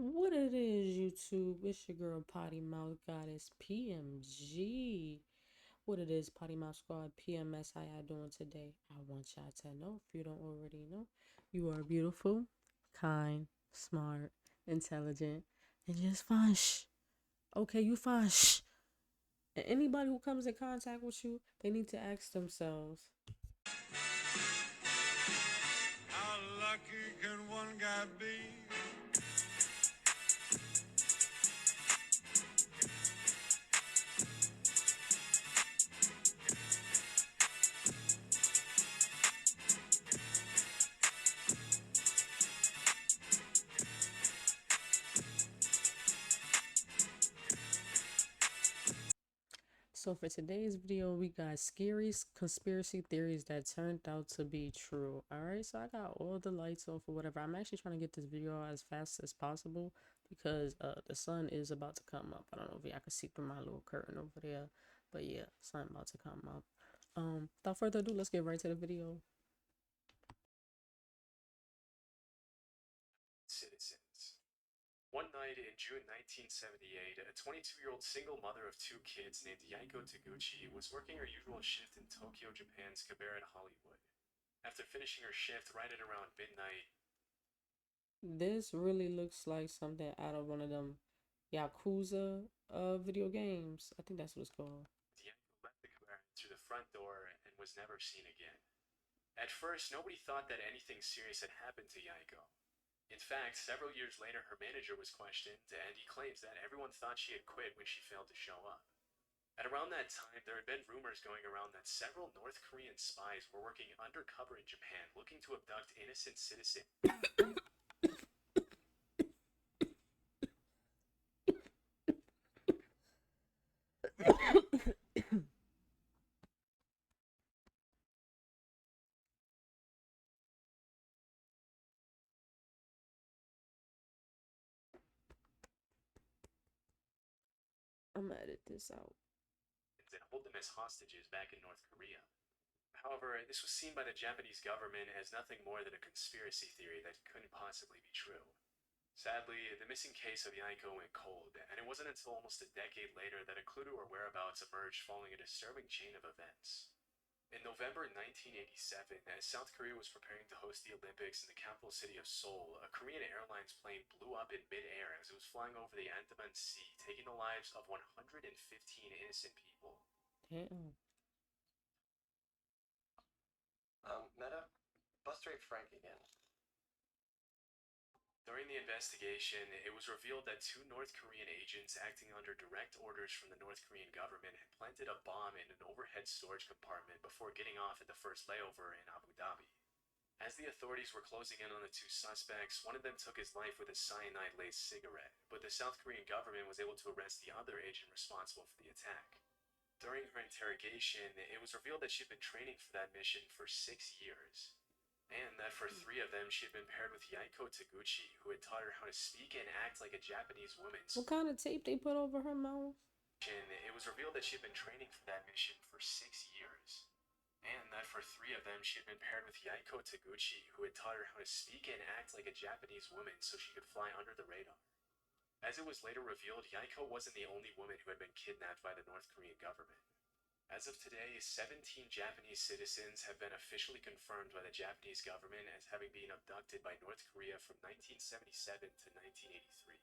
What it is, YouTube? It's your girl Potty Mouth Goddess PMG. What it is, Potty Mouth Squad PMS. How y'all doing today? I want y'all to know, if you don't already know, you are beautiful, kind, smart, intelligent, and just fine. Shh. Okay, you fine. Shh. And anybody who comes in contact with you, they need to ask themselves, how lucky can one guy be? So for today's video, we got scary conspiracy theories that turned out to be true. All right, so I got all the lights off or whatever. I'm actually trying to get this video out as fast as possible because the sun is about to come up. I don't know if y'all can see through my little curtain over there, but yeah, sun about to come up. Without further ado, let's get right to the video. Citizens. One night in June 1978, a 22-year-old single mother of two kids named Yaiko Taguchi was working her usual shift in Tokyo, Japan's Cabaret Hollywood. After finishing her shift right at around midnight, This really looks like something out of one of them Yakuza video games. I think that's what it's called. Yaiko left the cabaret through the front door and was never seen again. At first, nobody thought that anything serious had happened to Yaiko. In fact, several years later, her manager was questioned, and he claims that everyone thought she had quit when she failed to show up. At around that time, there had been rumors going around that several North Korean spies were working undercover in Japan looking to abduct innocent citizens. I'm gonna edit this out. And hold them as hostages back in North Korea. However, this was seen by the Japanese government as nothing more than a conspiracy theory that couldn't possibly be true. Sadly, the missing case of Yaiko went cold, and it wasn't until almost a decade later that a clue to her whereabouts emerged following a disturbing chain of events. In November 1987, as South Korea was preparing to host the Olympics in the capital city of Seoul, a Korean Airlines plane blew up in midair as it was flying over the Andaman Sea, taking the lives of 115 innocent people. Damn. Meta, bust rate Frank again. During the investigation, it was revealed that two North Korean agents acting under direct orders from the North Korean government had planted a bomb in an overhead storage compartment before getting off at the first layover in Abu Dhabi. As the authorities were closing in on the two suspects, one of them took his life with a cyanide-laced cigarette, but the South Korean government was able to arrest the other agent responsible for the attack. During her interrogation, it was revealed that she had been training for that mission for 6 years, and that for 3 of them she had been paired with Yaiko Taguchi, who had taught her how to speak and act like a Japanese woman. What kind of tape they put over her mouth? It was revealed that she had been training for that mission for 6 years, and that for 3 of them she had been paired with Yaiko Taguchi, who had taught her how to speak and act like a Japanese woman so she could fly under the radar. As it was later revealed, Yaiko wasn't the only woman who had been kidnapped by the North Korean government. As of today, 17 Japanese citizens have been officially confirmed by the Japanese government as having been abducted by North Korea from 1977 to 1983.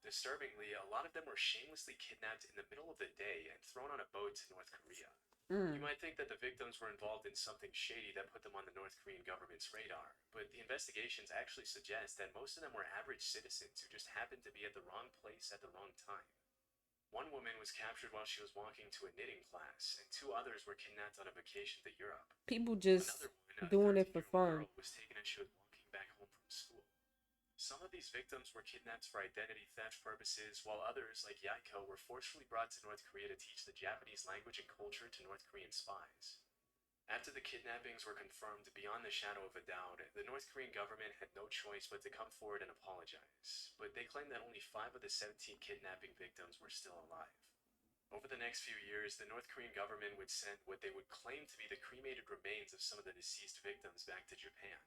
Disturbingly, a lot of them were shamelessly kidnapped in the middle of the day and thrown on a boat to North Korea. You might think that the victims were involved in something shady that put them on the North Korean government's radar, but the investigations actually suggest that most of them were average citizens who just happened to be at the wrong place at the wrong time. One woman was captured while she was walking to a knitting class, and 2 others were kidnapped on a vacation to Europe. People just Another woman, a doing it for 13-year-old fun. girl, was taken as she was walking back home from school. Some of these victims were kidnapped for identity theft purposes, while others, like Yaiko, were forcefully brought to North Korea to teach the Japanese language and culture to North Korean spies. After the kidnappings were confirmed beyond the shadow of a doubt, the North Korean government had no choice but to come forward and apologize, but they claimed that only 5 of the 17 kidnapping victims were still alive. Over the next few years, the North Korean government would send what they would claim to be the cremated remains of some of the deceased victims back to Japan.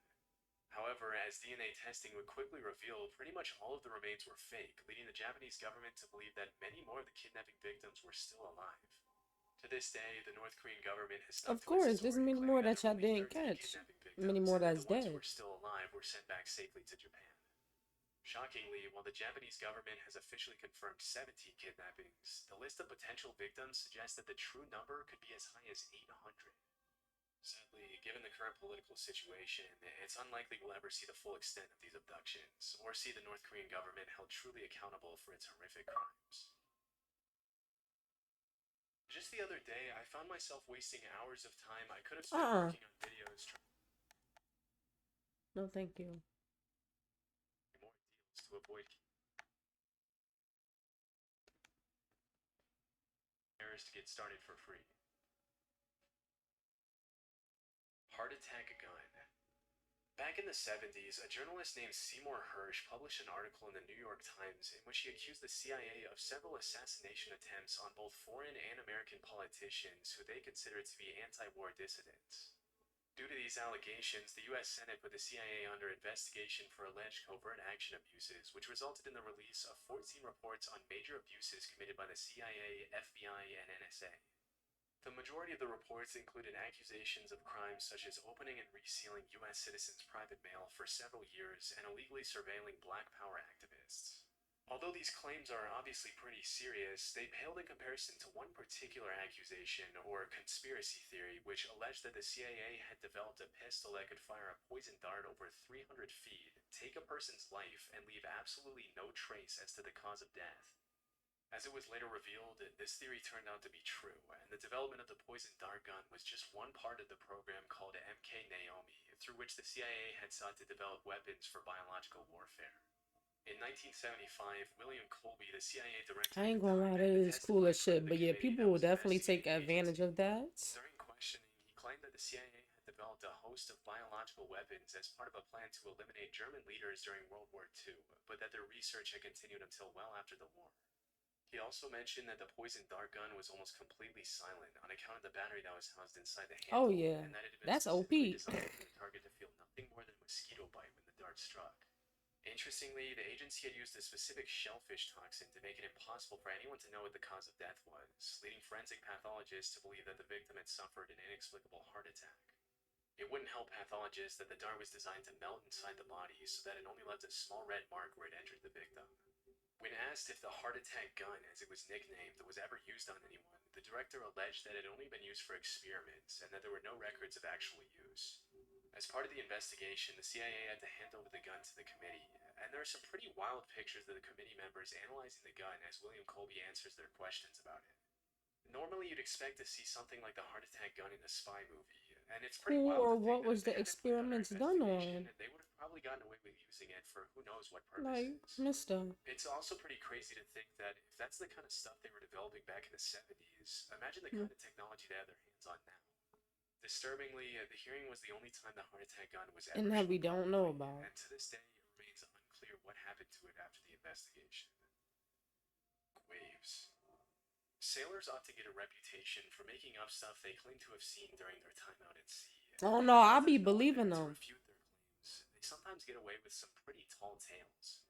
However, as DNA testing would quickly reveal, pretty much all of the remains were fake, leading the Japanese government to believe that many more of the kidnapping victims were still alive. To this day, the North Korean government has stuck Of to its course, there's story, many claiming more that that there y'all were only didn't 13 catch. kidnapping Many victims, more and that that's the ones who dead. were still alive were sent back safely to Japan. Shockingly, while the Japanese government has officially confirmed 17 kidnappings, the list of potential victims suggests that the true number could be as high as 800. Sadly, given the current political situation, it's unlikely we'll ever see the full extent of these abductions, or see the North Korean government held truly accountable for its horrific crimes. Just the other day, I found myself wasting hours of time I could have spent working on videos No, thank you. trying more deals to avoid errors to get started for free. Heart attack gun. Back in the 70s, a journalist named Seymour Hersh published an article in the New York Times in which he accused the CIA of several assassination attempts on both foreign and American politicians who they considered to be anti-war dissidents. Due to these allegations, the U.S. Senate put the CIA under investigation for alleged covert action abuses, which resulted in the release of 14 reports on major abuses committed by the CIA, FBI, and NSA. The majority of the reports included accusations of crimes such as opening and resealing U.S. citizens' private mail for several years and illegally surveilling Black Power activists. Although these claims are obviously pretty serious, they paled in comparison to one particular accusation, or conspiracy theory, which alleged that the CIA had developed a pistol that could fire a poison dart over 300 feet, take a person's life, and leave absolutely no trace as to the cause of death. As it was later revealed, this theory turned out to be true, and the development of the poison dart gun was just one part of the program called MK Naomi, through which the CIA had sought to develop weapons for biological warfare. In 1975, William Colby, the CIA director I ain't at the gonna time, lie, that had is cool testified as in front shit. of the But yeah, committee people that will was definitely take investigating the advantage agency. of that. During questioning, he claimed that the CIA had developed a host of biological weapons as part of a plan to eliminate German leaders during World War II, but that their research had continued until well after the war. He also mentioned that the poison dart gun was almost completely silent on account of the battery that was housed inside the handle, Oh yeah, and that it had been that's specifically OP. designed for the target to feel nothing more than a mosquito bite when the dart struck. Interestingly, the agency had used a specific shellfish toxin to make it impossible for anyone to know what the cause of death was, leading forensic pathologists to believe that the victim had suffered an inexplicable heart attack. It wouldn't help pathologists that the dart was designed to melt inside the body so that it only left a small red mark where it entered the victim. When asked if the heart attack gun, as it was nicknamed, was ever used on anyone, the director alleged that it had only been used for experiments and that there were no records of actual use. As part of the investigation, the CIA had to hand over the gun to the committee, and there are some pretty wild pictures of the committee members analyzing the gun as William Colby answers their questions about it. Normally, you'd expect to see something like the heart attack gun in a spy movie, and it's pretty Who wild or to think what that was if they the hadn't put it under experiments done investigation, on? they would have probably gotten away with using it for who knows what Like, purposes. mister. It's also pretty crazy to think that if that's the kind of stuff they were developing back in the 70s, imagine the Hmm. kind of technology they have their hands on now. Disturbingly, the hearing was the only time the heart attack gun was ever And that we shown don't know publicly, about. and to this day, it remains unclear what happened to it after the investigation. Waves. Sailors ought to get a reputation for making up stuff they claim to have seen during their time out at sea. Oh And no, I'll while be there's no believing evidence to them. refute their claims, they sometimes get away with some pretty tall tales.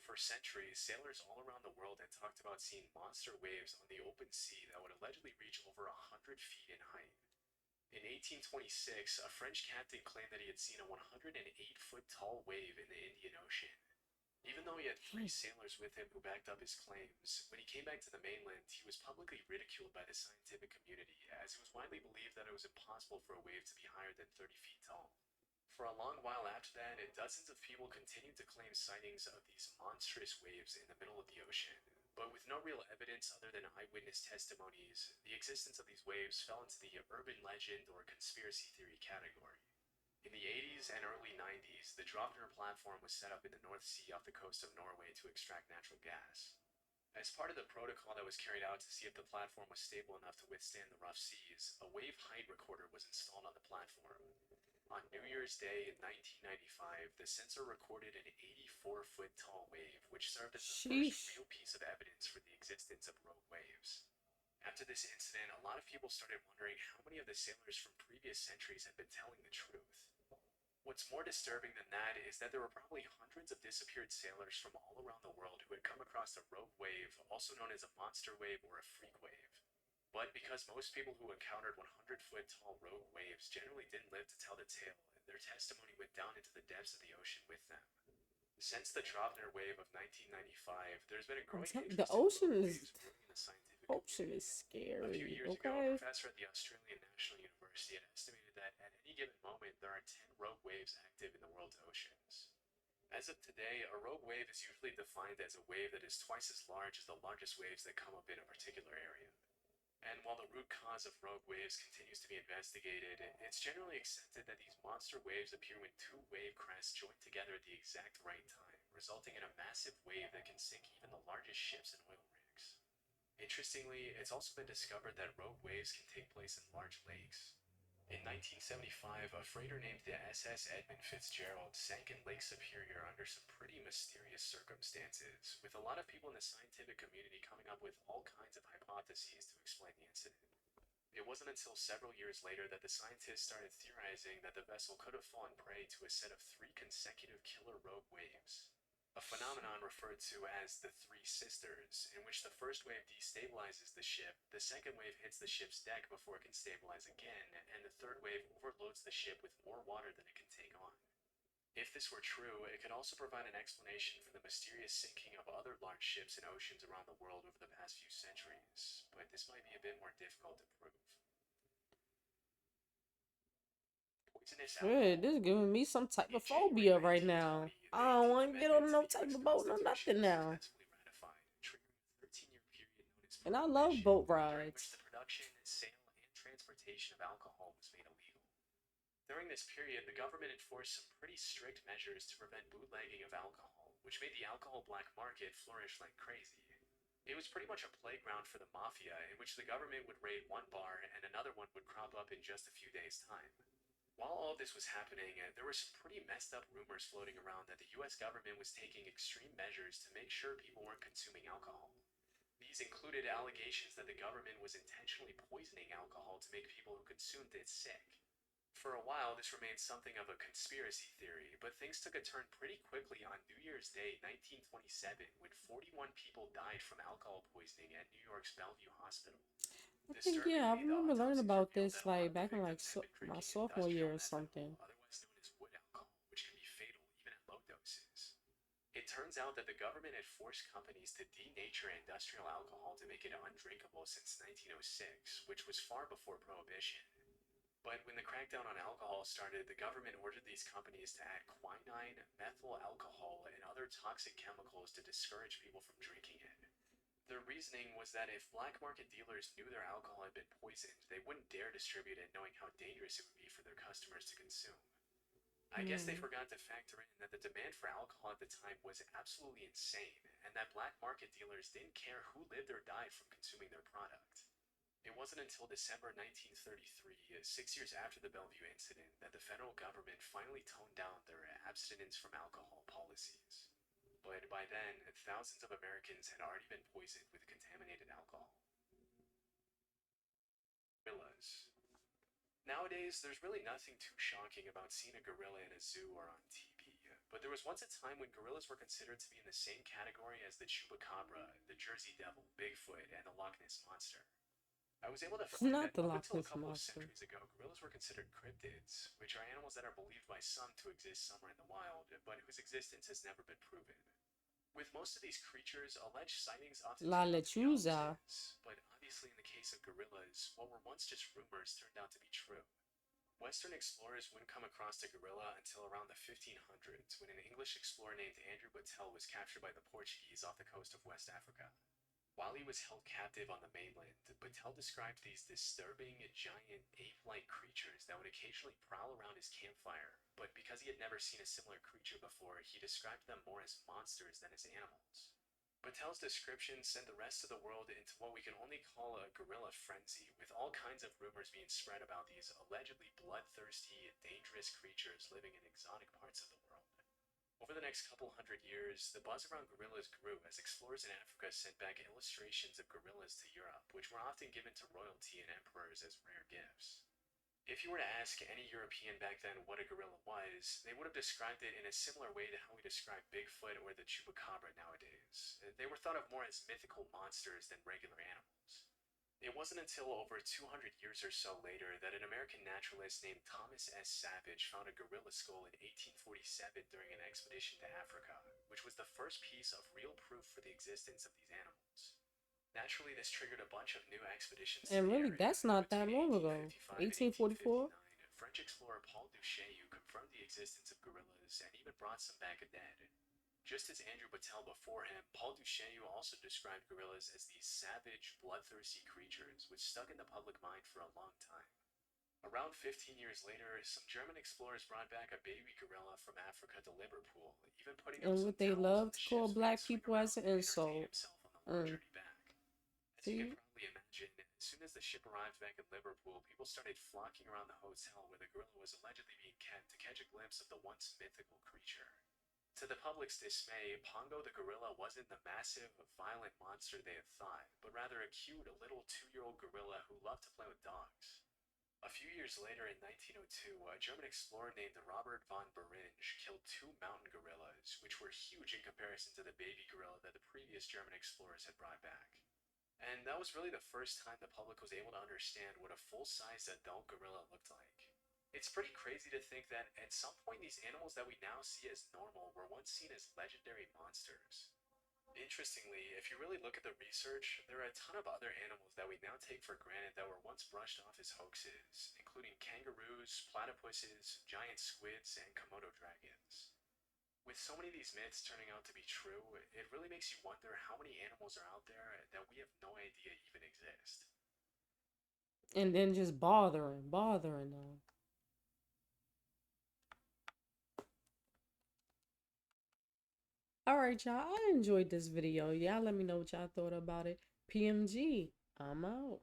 For centuries, sailors all around the world had talked about seeing monster waves on the open sea that would allegedly reach over 100 feet in height. In 1826, a French captain claimed that he had seen a 108-foot tall wave in the Indian Ocean. Even though he had 3 sailors with him who backed up his claims, when he came back to the mainland, he was publicly ridiculed by the scientific community, as it was widely believed that it was impossible for a wave to be higher than 30 feet tall. For a long while after that, dozens of people continued to claim sightings of these monstrous waves in the middle of the ocean. But with no real evidence other than eyewitness testimonies, the existence of these waves fell into the urban legend or conspiracy theory category. In the 80s and early 90s, the Draupner platform was set up in the North Sea off the coast of Norway to extract natural gas. As part of the protocol that was carried out to see if the platform was stable enough to withstand the rough seas, a wave height recorder was installed on the platform. On New Year's Day in 1995, the sensor recorded an 84-foot tall wave, which served as the first real piece of evidence for the existence of rogue waves. After this incident, a lot of people started wondering how many of the sailors from previous centuries had been telling the truth. What's more disturbing than that is that there were probably hundreds of disappeared sailors from all around the world who had come across a rogue wave, also known as a monster wave or a freak wave. But because most people who encountered 100-foot tall rogue waves generally didn't live to tell the tale, their testimony went down into the depths of the ocean with them. Since the Drovner wave of 1995, there's been a I'm growing telling interest the in ocean rogue is waves brewing in the scientific ocean is community. A few scary. years ago, a Okay. professor at the Australian National University had estimated that at any given moment there are 10 rogue waves active in the world's oceans. As of today, a rogue wave is usually defined as a wave that is twice as large as the largest waves that come up in a particular area. And while the root cause of rogue waves continues to be investigated, it's generally accepted that these monster waves appear when two wave crests join together at the exact right time, resulting in a massive wave that can sink even the largest ships and oil rigs. Interestingly, it's also been discovered that rogue waves can take place in large lakes. In 1975, a freighter named the SS Edmund Fitzgerald sank in Lake Superior under some pretty mysterious circumstances, with a lot of people in the scientific community coming up with all kinds of hypotheses to explain the incident. It wasn't until several years later that the scientists started theorizing that the vessel could have fallen prey to a set of 3 consecutive killer rogue waves. A phenomenon referred to as the Three Sisters, in which the first wave destabilizes the ship, the second wave hits the ship's deck before it can stabilize again, and the third wave overloads the ship with more water than it can take on. If this were true, it could also provide an explanation for the mysterious sinking of other large ships in oceans around the world over the past few centuries, but this might be a bit more difficult to prove. Poisonous Shit, alcohol. this is giving me some type In of January phobia right now. 1920, I the don't 18th want to get on Amendment no to the type US of boat, no Constitution nothing was now. successfully ratified, triggering a 13-year period known as And I love Prohibition, boat during which rides. the production, sale, and transportation of alcohol was made illegal. During this period, the government enforced some pretty strict measures to prevent bootlegging of alcohol, which made the alcohol black market flourish like crazy. It was pretty much a playground for the mafia, in which the government would raid one bar and another one would crop up in just a few days' time. While all this was happening, there were some pretty messed up rumors floating around that the US government was taking extreme measures to make sure people weren't consuming alcohol. These included allegations that the government was intentionally poisoning alcohol to make people who consumed it sick. For a while, this remained something of a conspiracy theory, but things took a turn pretty quickly on New Year's Day, 1927, when 41 people died from alcohol poisoning at New York's Bellevue Hospital. I think, yeah, I Disturbingly, the remember learning autopsies about revealed this that a lot like of the back in like victims had been my drinking sophomore year industrial or something. methanol, otherwise known as wood alcohol, which can be fatal even at low doses. It turns out that the government had forced companies to denature industrial alcohol to make it undrinkable since 1906, which was far before Prohibition. But when the crackdown on alcohol started, the government ordered these companies to add quinine, methyl alcohol, and other toxic chemicals to discourage people from drinking it. Their reasoning was that if black market dealers knew their alcohol had been poisoned, they wouldn't dare distribute it knowing how dangerous it would be for their customers to consume. I guess they forgot to factor in that the demand for alcohol at the time was absolutely insane, and that black market dealers didn't care who lived or died from consuming their product. It wasn't until December 1933, 6 years after the Bellevue incident, that the federal government finally toned down their abstinence from alcohol policies. But by then, thousands of Americans had already been poisoned with contaminated alcohol. Gorillas. Nowadays, there's really nothing too shocking about seeing a gorilla in a zoo or on TV, but there was once a time when gorillas were considered to be in the same category as the chupacabra, the Jersey Devil, Bigfoot, and the Loch Ness Monster. I was able to find Not that the up Loch until a Ness couple of Monster. centuries ago, gorillas were considered cryptids, which are animals that are believed by some to exist somewhere in the wild, but whose existence has never been proven. With most of these creatures, alleged sightings often La turn out to be Lechuza. hoaxes, but obviously in the case of gorillas, what were once just rumors turned out to be true. Western explorers wouldn't come across a gorilla until around the 1500s, when an English explorer named Andrew Battelle was captured by the Portuguese off the coast of West Africa. While he was held captive on the mainland, Battelle described these disturbing, giant, ape-like creatures that would occasionally prowl around his campfire, but because he had never seen a similar creature before, he described them more as monsters than as animals. Battelle's description sent the rest of the world into what we can only call a gorilla frenzy, with all kinds of rumors being spread about these allegedly bloodthirsty, dangerous creatures living in exotic parts of the world. Over the next couple hundred years, the buzz around gorillas grew as explorers in Africa sent back illustrations of gorillas to Europe, which were often given to royalty and emperors as rare gifts. If you were to ask any European back then what a gorilla was, they would have described it in a similar way to how we describe Bigfoot or the chupacabra nowadays. They were thought of more as mythical monsters than regular animals. It wasn't until over 200 years or so later that an American naturalist named Thomas S. Savage found a gorilla skull in 1847 during an expedition to Africa, which was the first piece of real proof for the existence of these animals. Naturally, this triggered a bunch of new expeditions to And the really, area. that's not that Between long ago. 1855 and 1844. 1859, French explorer Paul Duchaillu confirmed the existence of gorillas and even brought some back dead. Just as Andrew Battelle before him, Paul Duchaillu also described gorillas as these savage, bloodthirsty creatures which stuck in the public mind for a long time. Around 15 years later, some German explorers brought back a baby gorilla from Africa to Liverpool, even putting up And some what they towels love on the to call ship's black main swing people as around an to entertain insult. himself on the long journey back. As you can See? probably imagine, as soon as the ship arrived back in Liverpool, people started flocking around the hotel where the gorilla was allegedly being kept to catch a glimpse of the once mythical creature. To the public's dismay, Pongo the gorilla wasn't the massive, violent monster they had thought, but rather a cute little 2-year-old gorilla who loved to play with dogs. A few years later, in 1902, a German explorer named Robert von Beringe killed 2 mountain gorillas, which were huge in comparison to the baby gorilla that the previous German explorers had brought back. And that was really the first time the public was able to understand what a full-sized adult gorilla looked like. It's pretty crazy to think that at some point these animals that we now see as normal were once seen as legendary monsters. Interestingly, if you really look at the research, there are a ton of other animals that we now take for granted that were once brushed off as hoaxes, including kangaroos, platypuses, giant squids, and Komodo dragons. With so many of these myths turning out to be true, it really makes you wonder how many animals are out there that we have no idea even exist. And then just bothering them. Alright, y'all. I enjoyed this video. Y'all let me know what y'all thought about it. PMG, I'm out.